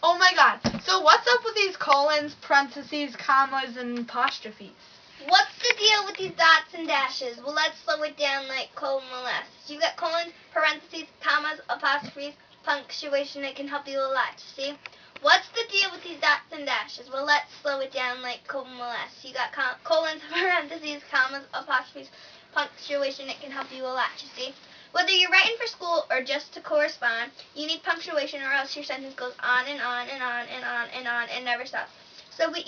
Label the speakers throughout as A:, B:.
A: Oh my god. So what's up with these colons, parentheses, commas, and apostrophes?
B: What's the deal with these dots and dashes? Well, let's slow it down like cold molasses. You got colons, parentheses, commas, apostrophes, punctuation. It can help you a lot, see? What's the deal with these dots and dashes? Well, let's slow it down like cold molasses. You got colons, parentheses, commas, apostrophes, punctuation. It can help you a lot, you see? Whether you're writing for school or just to correspond, you need punctuation or else your sentence goes on and on and on and on and on and never stops. So we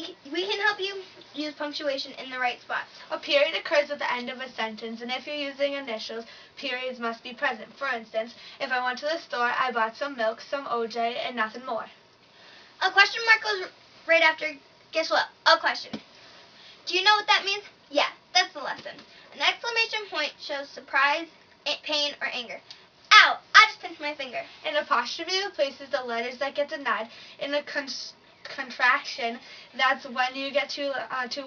B: can help you use punctuation in the right spots.
A: A period occurs at the end of a sentence, and if you're using initials, periods must be present. For instance, if I went to the store, I bought some milk, some OJ, and nothing more.
B: A question mark goes right after, guess what? A question. Do you know what that means? Yeah, that's the lesson. An exclamation point shows surprise, pain, or anger. Ow! I just pinched my finger.
A: An apostrophe replaces the letters that get denied. In a contraction, that's when you get two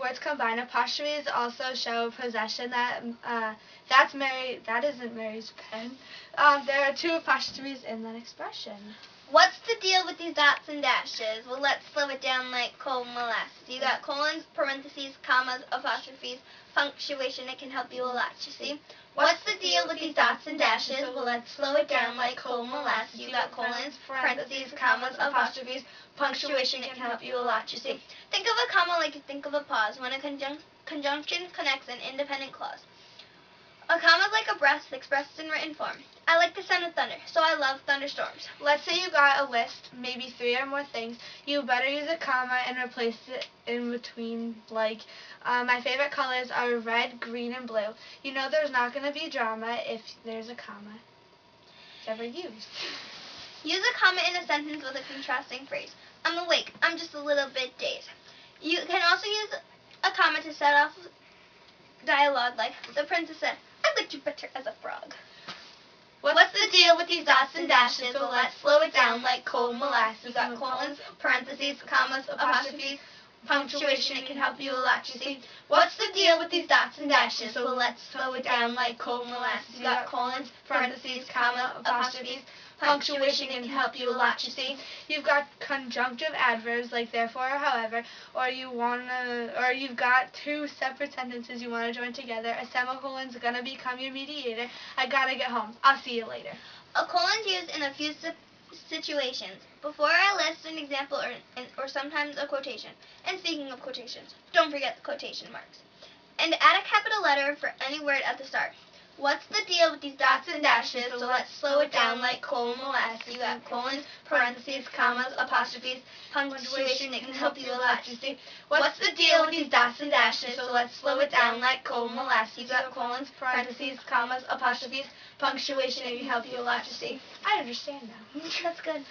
A: words combined. Apostrophes also show possession. That's Mary. That isn't Mary's pen. There are two apostrophes in that expression.
B: What's the deal with these dots and dashes? Well, let's slow it down like cold molasses. You got colons, parentheses, commas, apostrophes, punctuation. It can help you a lot, you see? What's the deal with these dots and dashes? Well, let's slow it down like cold molasses. You got colons, parentheses, commas, apostrophes, punctuation. It can help you a lot, you see? Think of a comma like you think of a pause when a conjunction connects an independent clause. A comma is like a breath expressed in written form. I like the sound of thunder, so I love thunderstorms.
A: Let's say you got a list, maybe 3 or more things. You better use a comma and replace it in between, like, my favorite colors are red, green, and blue. You know there's not going to be drama if there's a comma ever used.
B: Use a comma in a sentence with a contrasting phrase. I'm awake. I'm just a little bit dazed. You can also use a comma to set off dialogue like, the princess said, I liked you better as a frog. What's the deal with these dots and dashes? Well, let's slow it down like cold molasses. You got colons, parentheses, commas, apostrophes, punctuation. It can help you a lot, you see. What's the deal with these dots and dashes? Well, let's slow it down like cold molasses. You got colons, parentheses, comma, apostrophes, punctuation. It can help you a lot, you see.
A: You've got conjunctive adverbs like therefore or however, or you've got two separate sentences you want to join together. A semicolon's gonna become your mediator. I gotta get home. I'll see you later.
B: A colon's used in a few situations. Before I list an example or sometimes a quotation. And speaking of quotations, don't forget the quotation marks. And add a capital letter for any word at the start. What's the deal with these dots and dashes? So let's slow it down like cold molasses. You got colons, parentheses, commas, apostrophes, punctuation. It can help you a lot, you see. What's the deal with these dots and dashes? So let's slow it down like cold molasses. You got colons, parentheses, commas, apostrophes, punctuation. It can help you a lot, you see.
A: I understand now.
B: That's good.